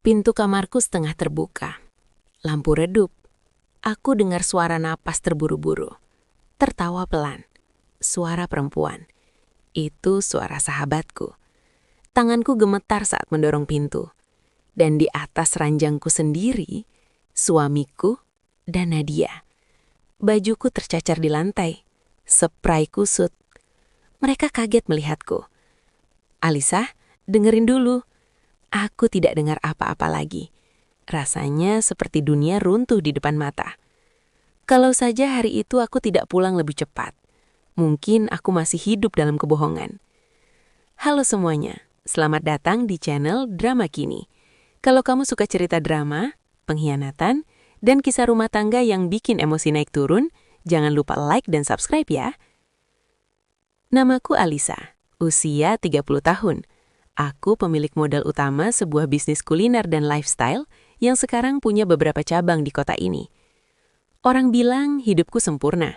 Pintu kamarku setengah terbuka. Lampu redup. Aku dengar suara napas terburu-buru. Tertawa pelan. Suara perempuan. Itu suara sahabatku. Tanganku gemetar saat mendorong pintu. Dan di atas ranjangku sendiri, suamiku dan Nadia. Bajuku tercacar di lantai. Spray kusut. Mereka kaget melihatku. "Alisa, dengerin dulu." Aku tidak dengar apa-apa lagi. Rasanya seperti dunia runtuh di depan mata. Kalau saja hari itu aku tidak pulang lebih cepat, mungkin aku masih hidup dalam kebohongan. Halo semuanya, selamat datang di channel Drama Kini. Kalau kamu suka cerita drama, pengkhianatan, dan kisah rumah tangga yang bikin emosi naik turun, jangan lupa like dan subscribe ya. Namaku Alisa, usia 30 tahun. Aku pemilik modal utama sebuah bisnis kuliner dan lifestyle yang sekarang punya beberapa cabang di kota ini. Orang bilang hidupku sempurna.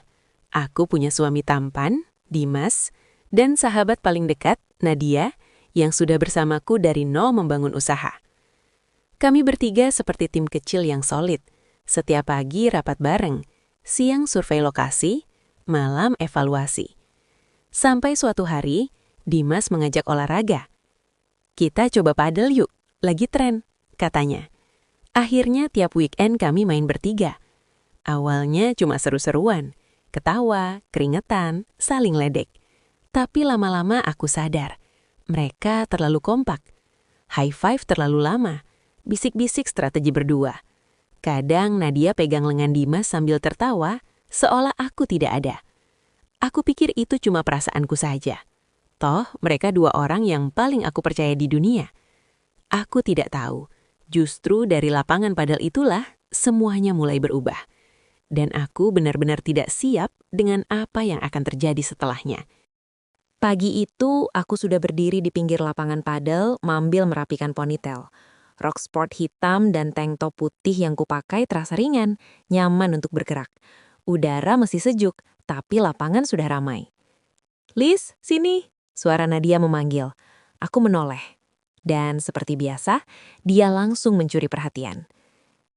Aku punya suami tampan, Dimas, dan sahabat paling dekat, Nadia, yang sudah bersamaku dari nol membangun usaha. Kami bertiga seperti tim kecil yang solid. Setiap pagi rapat bareng, siang survei lokasi, malam evaluasi. Sampai suatu hari, Dimas mengajak olahraga. "Kita coba padel yuk, lagi tren," katanya. Akhirnya tiap weekend kami main bertiga. Awalnya cuma seru-seruan, ketawa, keringetan, saling ledek. Tapi lama-lama aku sadar, mereka terlalu kompak. High five terlalu lama, bisik-bisik strategi berdua. Kadang Nadia pegang lengan Dimas sambil tertawa, seolah aku tidak ada. Aku pikir itu cuma perasaanku saja. Toh, mereka dua orang yang paling aku percaya di dunia. Aku tidak tahu, justru dari lapangan padel itulah semuanya mulai berubah. Dan aku benar-benar tidak siap dengan apa yang akan terjadi setelahnya. Pagi itu, aku sudah berdiri di pinggir lapangan padel, sambil merapikan ponytail. Rok sport hitam dan tank top putih yang kupakai terasa ringan, nyaman untuk bergerak. Udara masih sejuk, tapi lapangan sudah ramai. "Lis, sini!" Suara Nadia memanggil. Aku menoleh. Dan seperti biasa, dia langsung mencuri perhatian.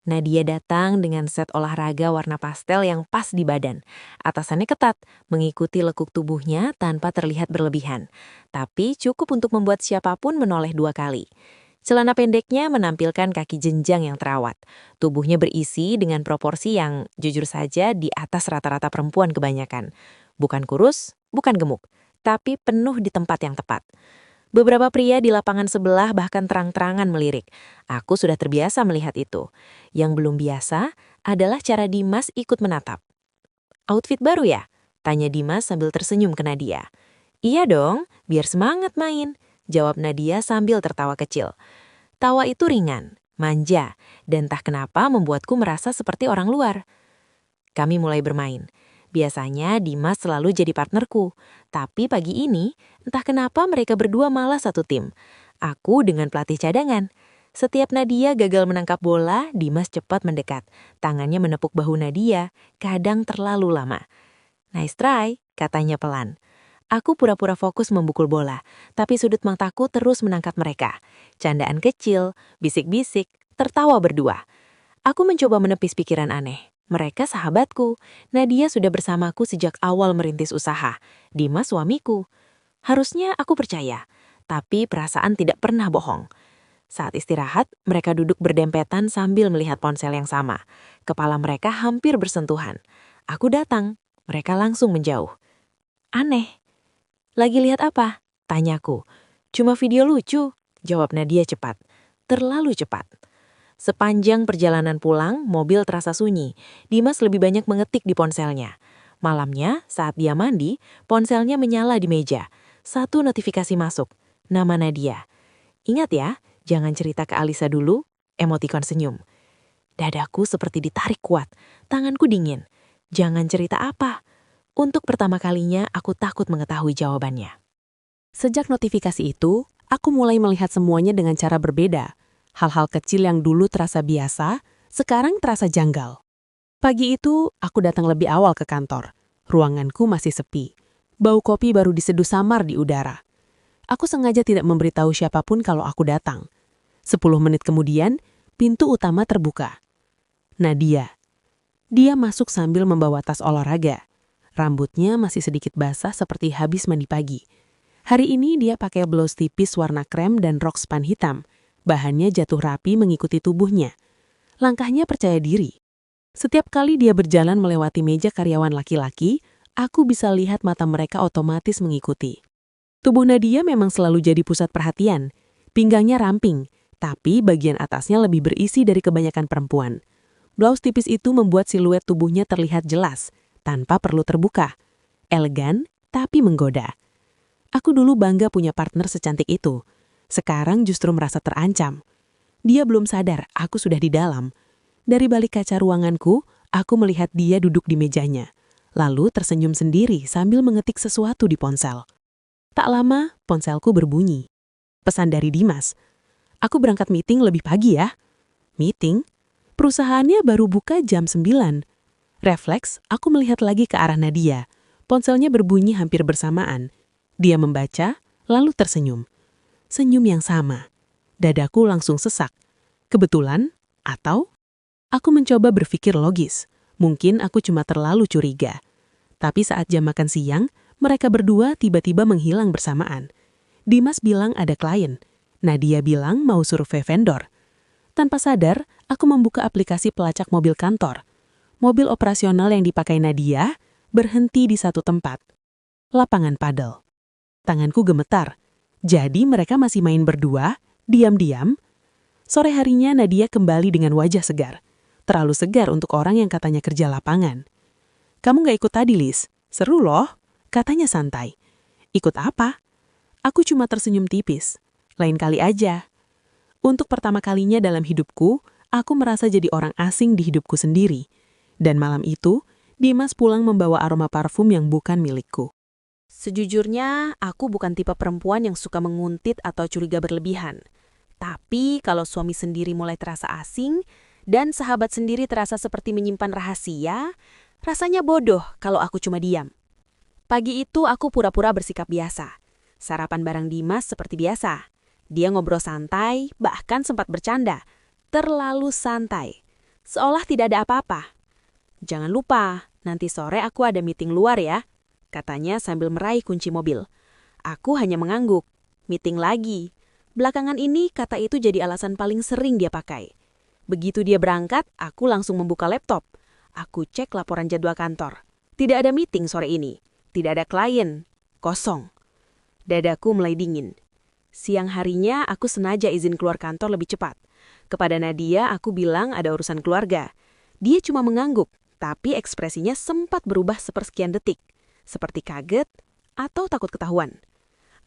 Nadia datang dengan set olahraga warna pastel yang pas di badan. Atasannya ketat, mengikuti lekuk tubuhnya tanpa terlihat berlebihan. Tapi cukup untuk membuat siapapun menoleh 2 kali. Celana pendeknya menampilkan kaki jenjang yang terawat. Tubuhnya berisi dengan proporsi yang jujur saja di atas rata-rata perempuan kebanyakan. Bukan kurus, bukan gemuk, tapi penuh di tempat yang tepat. Beberapa pria di lapangan sebelah bahkan terang-terangan melirik. Aku sudah terbiasa melihat itu. Yang belum biasa adalah cara Dimas ikut menatap. "Outfit baru ya?" tanya Dimas sambil tersenyum ke Nadia. "Iya dong, biar semangat main," jawab Nadia sambil tertawa kecil. Tawa itu ringan, manja, dan entah kenapa membuatku merasa seperti orang luar. Kami mulai bermain. Biasanya Dimas selalu jadi partnerku, tapi pagi ini entah kenapa mereka berdua malah satu tim. Aku dengan pelatih cadangan. Setiap Nadia gagal menangkap bola, Dimas cepat mendekat. Tangannya menepuk bahu Nadia, kadang terlalu lama. "Nice try," katanya pelan. Aku pura-pura fokus memukul bola, tapi sudut mataku terus menangkap mereka. Candaan kecil, bisik-bisik, tertawa berdua. Aku mencoba menepis pikiran aneh. Mereka sahabatku. Nadia sudah bersamaku sejak awal merintis usaha. Dimas suamiku. Harusnya aku percaya, tapi perasaan tidak pernah bohong. Saat istirahat, mereka duduk berdempetan sambil melihat ponsel yang sama. Kepala mereka hampir bersentuhan. Aku datang, mereka langsung menjauh. "Aneh." "Lagi lihat apa?" tanyaku. "Cuma video lucu," jawab Nadia cepat. Terlalu cepat. Sepanjang perjalanan pulang, mobil terasa sunyi. Dimas lebih banyak mengetik di ponselnya. Malamnya, saat dia mandi, ponselnya menyala di meja. Satu notifikasi masuk. Nama Nadia. "Ingat ya, jangan cerita ke Alisa dulu." Emotikon senyum. Dadaku seperti ditarik kuat. Tanganku dingin. Jangan cerita apa? Untuk pertama kalinya, aku takut mengetahui jawabannya. Sejak notifikasi itu, aku mulai melihat semuanya dengan cara berbeda. Hal-hal kecil yang dulu terasa biasa, sekarang terasa janggal. Pagi itu, aku datang lebih awal ke kantor. Ruanganku masih sepi. Bau kopi baru diseduh samar di udara. Aku sengaja tidak memberitahu siapapun kalau aku datang. 10 menit kemudian, pintu utama terbuka. Nadia. Dia masuk sambil membawa tas olahraga. Rambutnya masih sedikit basah seperti habis mandi pagi. Hari ini dia pakai blus tipis warna krem dan rok span hitam. Bahannya jatuh rapi mengikuti tubuhnya. Langkahnya percaya diri. Setiap kali dia berjalan melewati meja karyawan laki-laki, aku bisa lihat mata mereka otomatis mengikuti. Tubuh Nadia memang selalu jadi pusat perhatian. Pinggangnya ramping, tapi bagian atasnya lebih berisi dari kebanyakan perempuan. Blus tipis itu membuat siluet tubuhnya terlihat jelas, tanpa perlu terbuka. Elegan, tapi menggoda. Aku dulu bangga punya partner secantik itu. Sekarang justru merasa terancam. Dia belum sadar aku sudah di dalam. Dari balik kaca ruanganku, aku melihat dia duduk di mejanya. Lalu tersenyum sendiri sambil mengetik sesuatu di ponsel. Tak lama, ponselku berbunyi. Pesan dari Dimas. Aku berangkat meeting lebih pagi ya. Meeting? Perusahaannya baru buka jam 9. Refleks, aku melihat lagi ke arah Nadia. Ponselnya berbunyi hampir bersamaan. Dia membaca, lalu tersenyum. Senyum yang sama. Dadaku langsung sesak. Kebetulan? Atau? Aku mencoba berpikir logis. Mungkin aku cuma terlalu curiga. Tapi saat jam makan siang, mereka berdua tiba-tiba menghilang bersamaan. Dimas bilang ada klien. Nadia bilang mau survei vendor. Tanpa sadar, aku membuka aplikasi pelacak mobil kantor. Mobil operasional yang dipakai Nadia berhenti di satu tempat. Lapangan padel. Tanganku gemetar. Jadi mereka masih main berdua, diam-diam. Sore harinya Nadia kembali dengan wajah segar. Terlalu segar untuk orang yang katanya kerja lapangan. Kamu gak ikut tadi, Lis? Seru loh, katanya santai. Ikut apa? Aku cuma tersenyum tipis. Lain kali aja. Untuk pertama kalinya dalam hidupku, aku merasa jadi orang asing di hidupku sendiri. Dan malam itu, Dimas pulang membawa aroma parfum yang bukan milikku. Sejujurnya, aku bukan tipe perempuan yang suka menguntit atau curiga berlebihan. Tapi kalau suami sendiri mulai terasa asing, dan sahabat sendiri terasa seperti menyimpan rahasia, rasanya bodoh kalau aku cuma diam. Pagi itu aku pura-pura bersikap biasa. Sarapan bareng Dimas seperti biasa. Dia ngobrol santai, bahkan sempat bercanda. Terlalu santai. Seolah tidak ada apa-apa. Jangan lupa, nanti sore aku ada meeting luar ya, katanya sambil meraih kunci mobil. Aku hanya mengangguk. Meeting lagi. Belakangan ini kata itu jadi alasan paling sering dia pakai. Begitu dia berangkat, aku langsung membuka laptop. Aku cek laporan jadwal kantor. Tidak ada meeting sore ini. Tidak ada klien. Kosong. Dadaku mulai dingin. Siang harinya aku sengaja izin keluar kantor lebih cepat. Kepada Nadia aku bilang ada urusan keluarga. Dia cuma mengangguk. Tapi ekspresinya sempat berubah sepersekian detik, seperti kaget atau takut ketahuan.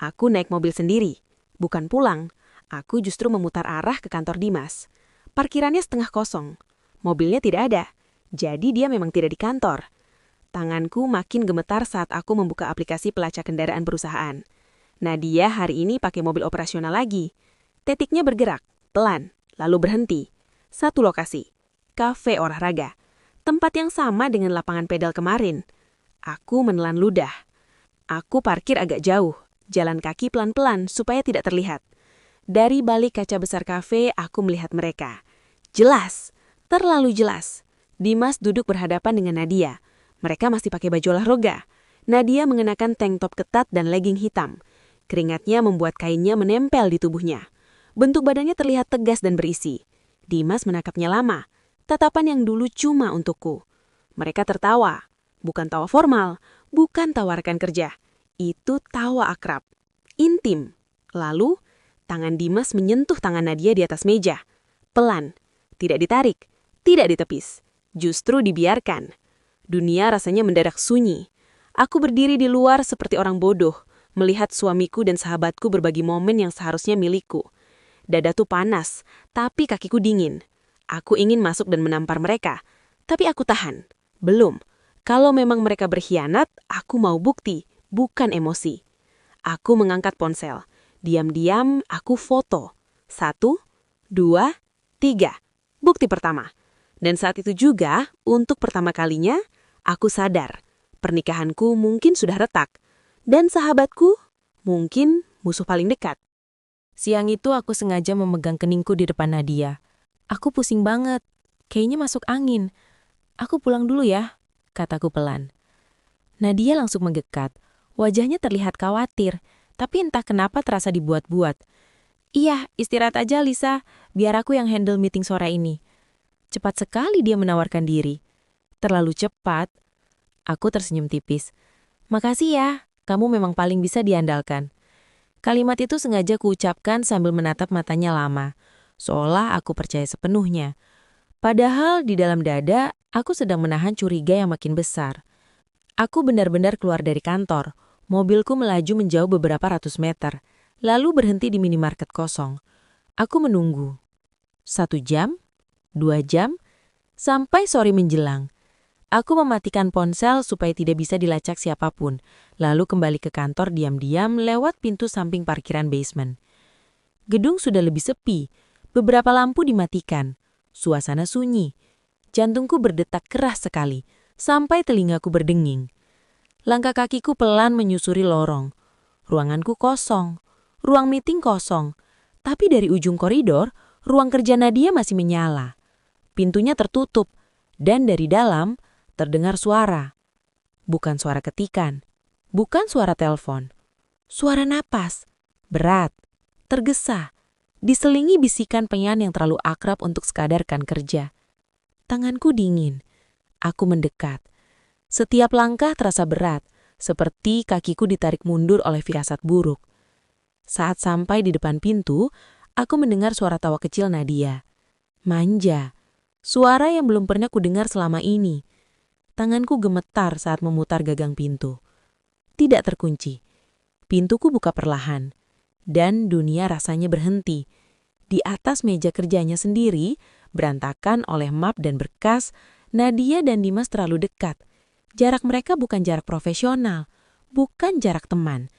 Aku naik mobil sendiri, bukan pulang. Aku justru memutar arah ke kantor Dimas. Parkirannya setengah kosong. Mobilnya tidak ada, jadi dia memang tidak di kantor. Tanganku makin gemetar saat aku membuka aplikasi pelacak kendaraan perusahaan. Nadia hari ini pakai mobil operasional lagi. Titiknya bergerak, pelan, lalu berhenti. Satu lokasi, kafe olahraga. Tempat yang sama dengan lapangan pedal kemarin. Aku menelan ludah. Aku parkir agak jauh, jalan kaki pelan-pelan supaya tidak terlihat. Dari balik kaca besar kafe, aku melihat mereka. Jelas, terlalu jelas. Dimas duduk berhadapan dengan Nadia. Mereka masih pakai baju olahraga. Nadia mengenakan tank top ketat dan legging hitam. Keringatnya membuat kainnya menempel di tubuhnya. Bentuk badannya terlihat tegas dan berisi. Dimas menatapnya lama. Tatapan yang dulu cuma untukku. Mereka tertawa. Bukan tawa formal, bukan tawa rekan kerja. Itu tawa akrab. Intim. Lalu, tangan Dimas menyentuh tangan Nadia di atas meja. Pelan. Tidak ditarik. Tidak ditepis. Justru dibiarkan. Dunia rasanya mendadak sunyi. Aku berdiri di luar seperti orang bodoh, melihat suamiku dan sahabatku berbagi momen yang seharusnya milikku. Dadaku panas, tapi kakiku dingin. Aku ingin masuk dan menampar mereka, tapi aku tahan. Belum. Kalau memang mereka berkhianat, aku mau bukti, bukan emosi. Aku mengangkat ponsel. Diam-diam aku foto. 1, 2, 3. Bukti pertama. Dan saat itu juga, untuk pertama kalinya, aku sadar. Pernikahanku mungkin sudah retak. Dan sahabatku, mungkin musuh paling dekat. Siang itu aku sengaja memegang keningku di depan Nadia. Aku pusing banget. Kayaknya masuk angin. Aku pulang dulu ya, kataku pelan. Nadia langsung mendekat. Wajahnya terlihat khawatir, tapi entah kenapa terasa dibuat-buat. Iya, istirahat aja Lisa, biar aku yang handle meeting sore ini. Cepat sekali dia menawarkan diri. Terlalu cepat. Aku tersenyum tipis. Makasih ya, kamu memang paling bisa diandalkan. Kalimat itu sengaja kuucapkan sambil menatap matanya lama, seolah aku percaya sepenuhnya. Padahal di dalam dada, aku sedang menahan curiga yang makin besar. Aku benar-benar keluar dari kantor. Mobilku melaju menjauh beberapa ratus meter, lalu berhenti di minimarket kosong. Aku menunggu. 1 jam, 2 jam, sampai sore menjelang. Aku mematikan ponsel supaya tidak bisa dilacak siapapun, lalu kembali ke kantor diam-diam lewat pintu samping parkiran basement. Gedung sudah lebih sepi, beberapa lampu dimatikan, suasana sunyi. Jantungku berdetak keras sekali, sampai telingaku berdenging. Langkah kakiku pelan menyusuri lorong. Ruanganku kosong, ruang meeting kosong, tapi dari ujung koridor, ruang kerja Nadia masih menyala. Pintunya tertutup, dan dari dalam terdengar suara. Bukan suara ketikan, bukan suara telepon. Suara napas, berat, tergesa, diselingi bisikan penyan yang terlalu akrab untuk sekadarkan kerja. Tanganku dingin. Aku mendekat. Setiap langkah terasa berat, seperti kakiku ditarik mundur oleh firasat buruk. Saat sampai di depan pintu, aku mendengar suara tawa kecil Nadia. Manja, suara yang belum pernah kudengar selama ini. Tanganku gemetar saat memutar gagang pintu. Tidak terkunci. Pintuku buka perlahan. Dan dunia rasanya berhenti. Di atas meja kerjanya sendiri, berantakan oleh map dan berkas, Nadia dan Dimas terlalu dekat. Jarak mereka bukan jarak profesional, bukan jarak teman.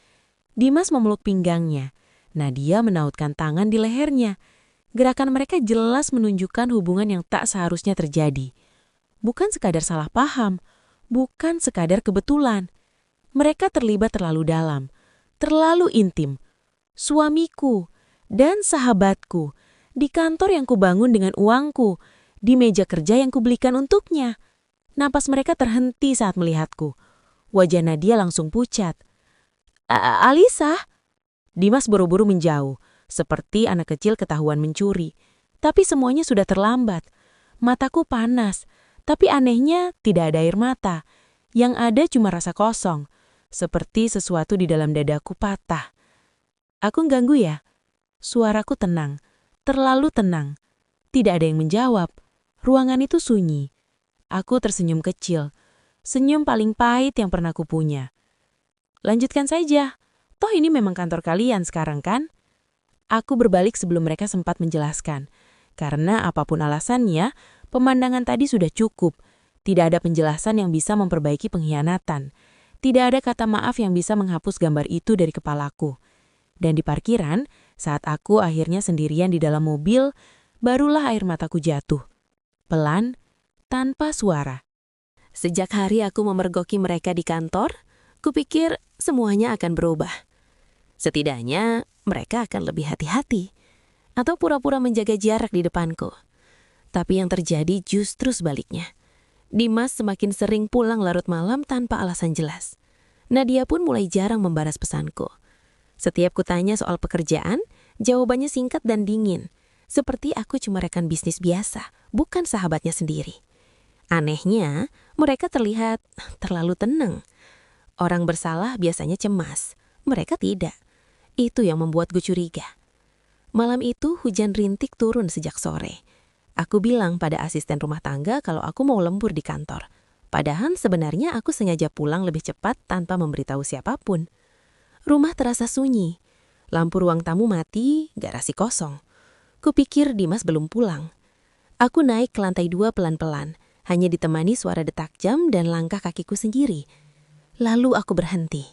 Dimas memeluk pinggangnya. Nadia menautkan tangan di lehernya. Gerakan mereka jelas menunjukkan hubungan yang tak seharusnya terjadi. Bukan sekadar salah paham, bukan sekadar kebetulan. Mereka terlibat terlalu dalam, terlalu intim. Suamiku dan sahabatku, di kantor yang kubangun dengan uangku, di meja kerja yang kubelikan untuknya. Napas mereka terhenti saat melihatku. Wajah Nadia langsung pucat. Alisa? Dimas buru-buru menjauh, seperti anak kecil ketahuan mencuri. Tapi semuanya sudah terlambat. Mataku panas. Tapi anehnya tidak ada air mata. Yang ada cuma rasa kosong. Seperti sesuatu di dalam dadaku patah. Aku ganggu ya? Suaraku tenang. Terlalu tenang. Tidak ada yang menjawab. Ruangan itu sunyi. Aku tersenyum kecil. Senyum paling pahit yang pernah kupunya. Lanjutkan saja. Toh ini memang kantor kalian sekarang kan? Aku berbalik sebelum mereka sempat menjelaskan. Karena apapun alasannya, pemandangan tadi sudah cukup. Tidak ada penjelasan yang bisa memperbaiki pengkhianatan. Tidak ada kata maaf yang bisa menghapus gambar itu dari kepalaku. Dan di parkiran, saat aku akhirnya sendirian di dalam mobil, barulah air mataku jatuh. Pelan, tanpa suara. Sejak hari aku memergoki mereka di kantor, kupikir semuanya akan berubah. Setidaknya mereka akan lebih hati-hati. Atau pura-pura menjaga jarak di depanku. Tapi yang terjadi justru sebaliknya. Dimas semakin sering pulang larut malam tanpa alasan jelas. Nadia pun mulai jarang membalas pesanku. Setiap kutanya soal pekerjaan, jawabannya singkat dan dingin. Seperti aku cuma rekan bisnis biasa, bukan sahabatnya sendiri. Anehnya, mereka terlihat terlalu tenang. Orang bersalah biasanya cemas, mereka tidak. Itu yang membuatku curiga. Malam itu hujan rintik turun sejak sore. Aku bilang pada asisten rumah tangga kalau aku mau lembur di kantor. Padahal sebenarnya aku sengaja pulang lebih cepat tanpa memberitahu siapapun. Rumah terasa sunyi. Lampu ruang tamu mati, garasi kosong. Kupikir Dimas belum pulang. Aku naik ke lantai 2 pelan-pelan, hanya ditemani suara detak jam dan langkah kakiku sendiri. Lalu aku berhenti.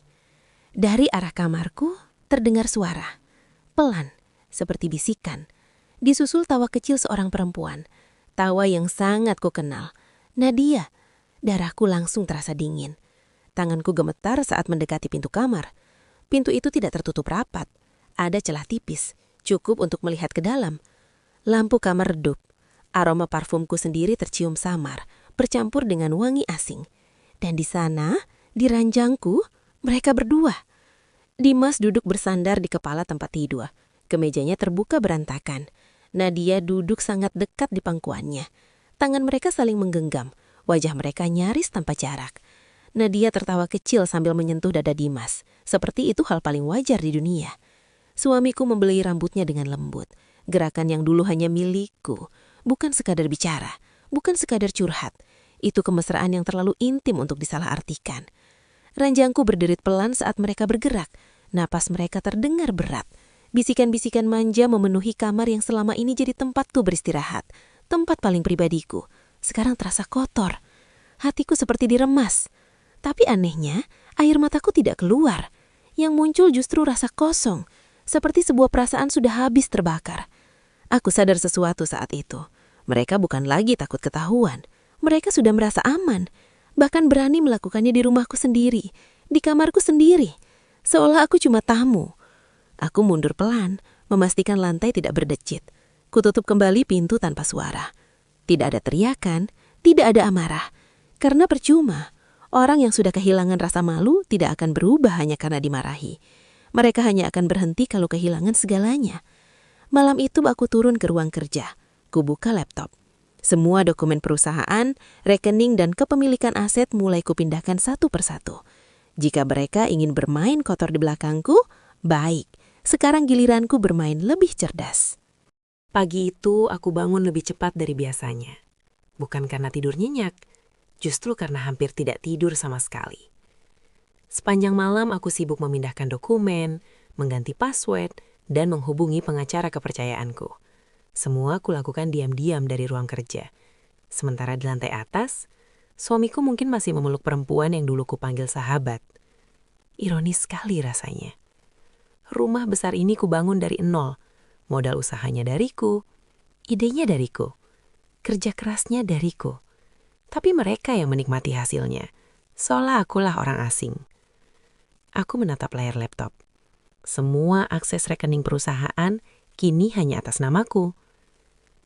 Dari arah kamarku terdengar suara. Pelan. Seperti bisikan. Disusul tawa kecil seorang perempuan. Tawa yang sangat kukenal. Nadia. Darahku langsung terasa dingin. Tanganku gemetar saat mendekati pintu kamar. Pintu itu tidak tertutup rapat. Ada celah tipis. Cukup untuk melihat ke dalam. Lampu kamar redup. Aroma parfumku sendiri tercium samar, bercampur dengan wangi asing. Dan di sana, di ranjangku, mereka berdua. Dimas duduk bersandar di kepala tempat tidur. Kemejanya terbuka berantakan. Nadia duduk sangat dekat di pangkuannya. Tangan mereka saling menggenggam. Wajah mereka nyaris tanpa jarak. Nadia tertawa kecil sambil menyentuh dada Dimas. Seperti itu hal paling wajar di dunia. Suamiku membelai rambutnya dengan lembut. Gerakan yang dulu hanya milikku. Bukan sekadar bicara. Bukan sekadar curhat. Itu kemesraan yang terlalu intim untuk disalahartikan. Ranjangku berderit pelan saat mereka bergerak. Napas mereka terdengar berat. Bisikan-bisikan manja memenuhi kamar yang selama ini jadi tempatku beristirahat. Tempat paling pribadiku. Sekarang terasa kotor. Hatiku seperti diremas. Tapi anehnya, air mataku tidak keluar. Yang muncul justru rasa kosong. Seperti sebuah perasaan sudah habis terbakar. Aku sadar sesuatu saat itu. Mereka bukan lagi takut ketahuan. Mereka sudah merasa aman. Bahkan berani melakukannya di rumahku sendiri. Di kamarku sendiri. Seolah aku cuma tamu. Aku mundur pelan, memastikan lantai tidak berdecit. Kututup kembali pintu tanpa suara. Tidak ada teriakan, tidak ada amarah. Karena percuma, orang yang sudah kehilangan rasa malu tidak akan berubah hanya karena dimarahi. Mereka hanya akan berhenti kalau kehilangan segalanya. Malam itu aku turun ke ruang kerja. Kubuka laptop. Semua dokumen perusahaan, rekening dan kepemilikan aset mulai kupindahkan satu persatu. Jika mereka ingin bermain kotor di belakangku, baik. Sekarang giliranku bermain lebih cerdas. Pagi itu aku bangun lebih cepat dari biasanya. Bukan karena tidur nyenyak, justru karena hampir tidak tidur sama sekali. Sepanjang malam aku sibuk memindahkan dokumen, mengganti password, dan menghubungi pengacara kepercayaanku. Semua aku lakukan diam-diam dari ruang kerja. Sementara di lantai atas, suamiku mungkin masih memeluk perempuan yang dulu kupanggil sahabat. Ironis sekali rasanya. Rumah besar ini kubangun dari nol. Modal usahanya dariku, idenya dariku, kerja kerasnya dariku. Tapi mereka yang menikmati hasilnya, seolah akulah orang asing. Aku menatap layar laptop. Semua akses rekening perusahaan kini hanya atas namaku.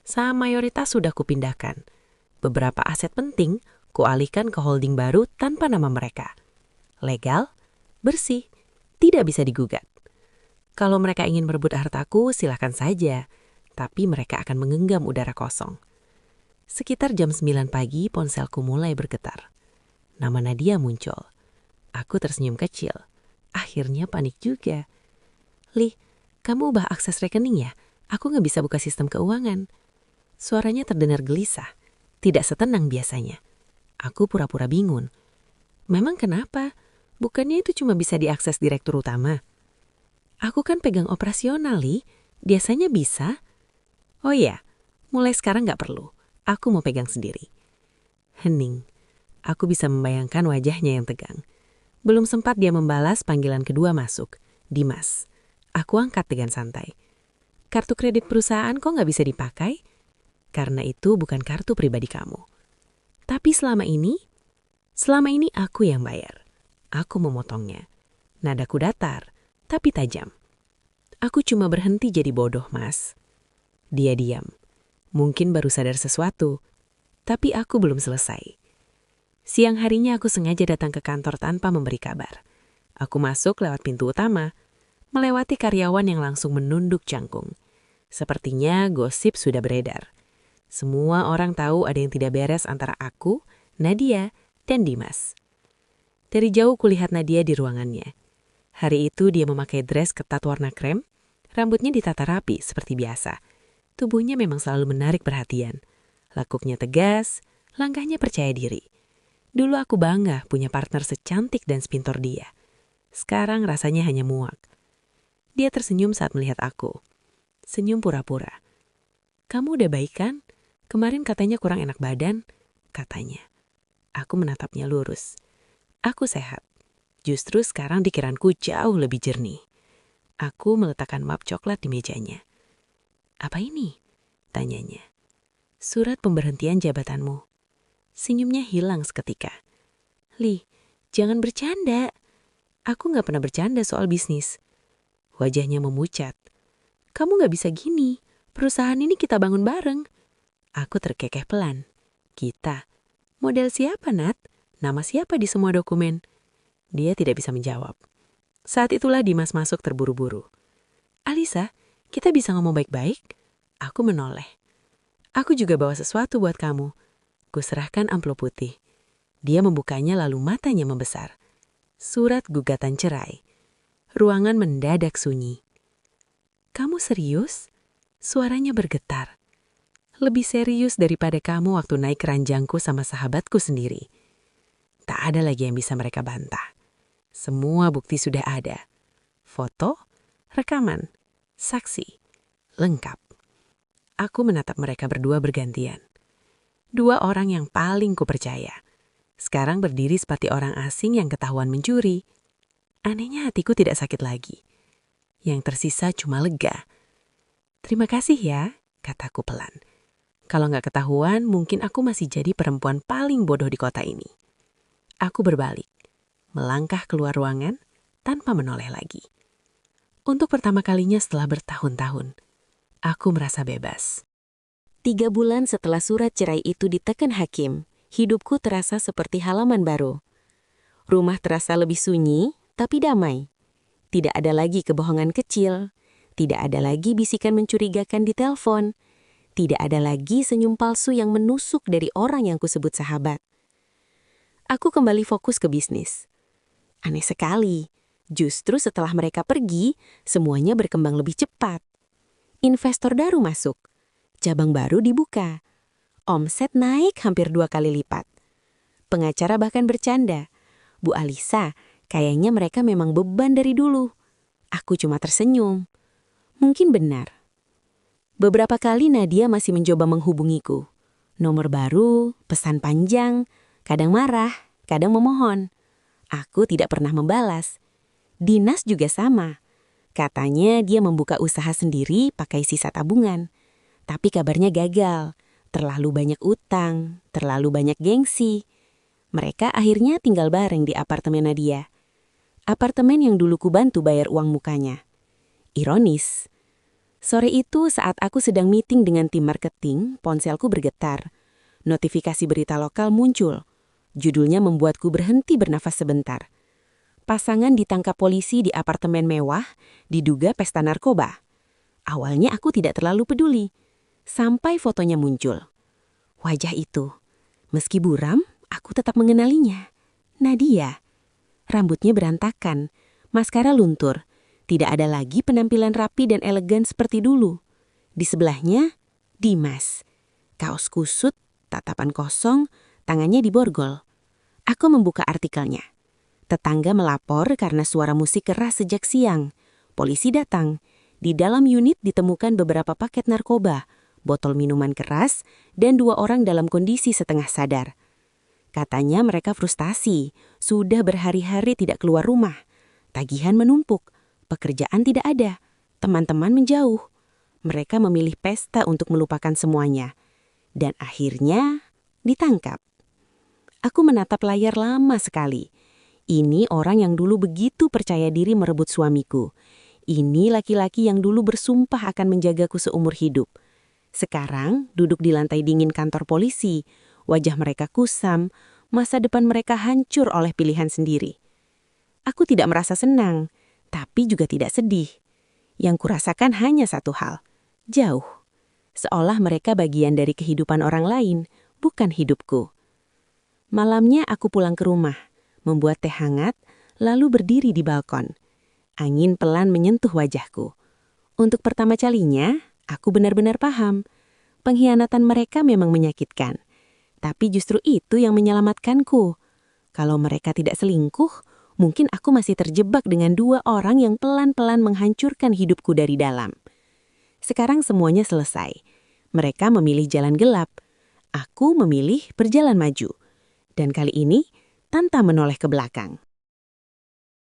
Saham mayoritas sudah kupindahkan. Beberapa aset penting kualihkan ke holding baru tanpa nama mereka. Legal, bersih, tidak bisa digugat. Kalau mereka ingin merebut hartaku, silakan saja. Tapi mereka akan menggenggam udara kosong. Sekitar jam 9 pagi, ponselku mulai bergetar. Nama Nadia muncul. Aku tersenyum kecil. Akhirnya panik juga. Li, kamu ubah akses rekening ya? Aku nggak bisa buka sistem keuangan. Suaranya terdengar gelisah. Tidak setenang biasanya. Aku pura-pura bingung. Memang kenapa? Bukannya itu cuma bisa diakses direktur utama? Aku kan pegang operasional, Li. Biasanya bisa. Oh iya, mulai sekarang nggak perlu. Aku mau pegang sendiri. Hening. Aku bisa membayangkan wajahnya yang tegang. Belum sempat dia membalas panggilan kedua masuk. Dimas. Aku angkat dengan santai. Kartu kredit perusahaan kok nggak bisa dipakai? Karena itu bukan kartu pribadi kamu. Tapi selama ini aku yang bayar. Aku memotongnya. Nadaku datar. Tapi tajam. Aku cuma berhenti jadi bodoh, Mas. Dia diam. Mungkin baru sadar sesuatu. Tapi aku belum selesai. Siang harinya aku sengaja datang ke kantor tanpa memberi kabar. Aku masuk lewat pintu utama, melewati karyawan yang langsung menunduk jangkung. Sepertinya gosip sudah beredar. Semua orang tahu ada yang tidak beres antara aku, Nadia, dan Dimas. Dari jauh kulihat Nadia di ruangannya. Hari itu dia memakai dress ketat warna krem, rambutnya ditata rapi seperti biasa. Tubuhnya memang selalu menarik perhatian. Lakuknya tegas, langkahnya percaya diri. Dulu aku bangga punya partner secantik dan sepintor dia. Sekarang rasanya hanya muak. Dia tersenyum saat melihat aku. Senyum pura-pura. Kamu udah baik kan? Kemarin katanya kurang enak badan, katanya. Aku menatapnya lurus. Aku sehat. Justru sekarang pikiranku jauh lebih jernih. Aku meletakkan map coklat di mejanya. Apa ini? Tanyanya. Surat pemberhentian jabatanmu. Senyumnya hilang seketika. Li, jangan bercanda. Aku gak pernah bercanda soal bisnis. Wajahnya memucat. Kamu nggak bisa gini. Perusahaan ini kita bangun bareng. Aku terkekeh pelan. Kita. Model siapa, Nat? Nama siapa di semua dokumen? Dia tidak bisa menjawab. Saat itulah Dimas masuk terburu-buru. Alisa, kita bisa ngomong baik-baik? Aku menoleh. Aku juga bawa sesuatu buat kamu. Kuserahkan amplop putih. Dia membukanya lalu matanya membesar. Surat gugatan cerai. Ruangan mendadak sunyi. Kamu serius? Suaranya bergetar. Lebih serius daripada kamu waktu naik ranjangku sama sahabatku sendiri. Tak ada lagi yang bisa mereka bantah. Semua bukti sudah ada. Foto, rekaman, saksi, lengkap. Aku menatap mereka berdua bergantian. Dua orang yang paling kupercaya. Sekarang berdiri seperti orang asing yang ketahuan mencuri. Anehnya hatiku tidak sakit lagi. Yang tersisa cuma lega. Terima kasih ya, kataku pelan. Kalau nggak ketahuan, mungkin aku masih jadi perempuan paling bodoh di kota ini. Aku berbalik, melangkah keluar ruangan tanpa menoleh lagi. Untuk pertama kalinya setelah bertahun-tahun, aku merasa bebas. 3 bulan setelah surat cerai itu ditekan hakim, hidupku terasa seperti halaman baru. Rumah terasa lebih sunyi, tapi damai. Tidak ada lagi kebohongan kecil, tidak ada lagi bisikan mencurigakan di telepon, tidak ada lagi senyum palsu yang menusuk dari orang yang kusebut sahabat. Aku kembali fokus ke bisnis. Aneh sekali, justru setelah mereka pergi, semuanya berkembang lebih cepat. Investor baru masuk, cabang baru dibuka, omset naik hampir 2 kali lipat. Pengacara bahkan bercanda, Bu Alisa, kayaknya mereka memang beban dari dulu. Aku cuma tersenyum. Mungkin benar. Beberapa kali Nadia masih mencoba menghubungiku. Nomor baru, pesan panjang, kadang marah, kadang memohon. Aku tidak pernah membalas. Dinas juga sama. Katanya dia membuka usaha sendiri pakai sisa tabungan. Tapi kabarnya gagal. Terlalu banyak utang, terlalu banyak gengsi. Mereka akhirnya tinggal bareng di apartemen Nadia. Apartemen yang dulu kubantu bayar uang mukanya. Ironis. Sore itu saat aku sedang meeting dengan tim marketing, ponselku bergetar. Notifikasi berita lokal muncul. Judulnya membuatku berhenti bernafas sebentar. Pasangan ditangkap polisi di apartemen mewah, diduga pesta narkoba. Awalnya aku tidak terlalu peduli, sampai fotonya muncul. Wajah itu, meski buram, aku tetap mengenalinya. Nadia. Rambutnya berantakan, maskara luntur. Tidak ada lagi penampilan rapi dan elegan seperti dulu. Di sebelahnya, Dimas. Kaos kusut, tatapan kosong, tangannya diborgol. Aku membuka artikelnya. Tetangga melapor karena suara musik keras sejak siang. Polisi datang. Di dalam unit ditemukan beberapa paket narkoba, botol minuman keras, dan 2 orang dalam kondisi setengah sadar. Katanya mereka frustasi, sudah berhari-hari tidak keluar rumah. Tagihan menumpuk, pekerjaan tidak ada, teman-teman menjauh. Mereka memilih pesta untuk melupakan semuanya. Dan akhirnya ditangkap. Aku menatap layar lama sekali. Ini orang yang dulu begitu percaya diri merebut suamiku. Ini laki-laki yang dulu bersumpah akan menjagaku seumur hidup. Sekarang duduk di lantai dingin kantor polisi. Wajah mereka kusam, masa depan mereka hancur oleh pilihan sendiri. Aku tidak merasa senang, tapi juga tidak sedih. Yang kurasakan hanya satu hal, jauh. Seolah mereka bagian dari kehidupan orang lain, bukan hidupku. Malamnya aku pulang ke rumah, membuat teh hangat, lalu berdiri di balkon. Angin pelan menyentuh wajahku. Untuk pertama kalinya, aku benar-benar paham. Pengkhianatan mereka memang menyakitkan. Tapi justru itu yang menyelamatkanku. Kalau mereka tidak selingkuh, mungkin aku masih terjebak dengan 2 orang yang pelan-pelan menghancurkan hidupku dari dalam. Sekarang semuanya selesai. Mereka memilih jalan gelap. Aku memilih berjalan maju. Dan kali ini, tanpa menoleh ke belakang.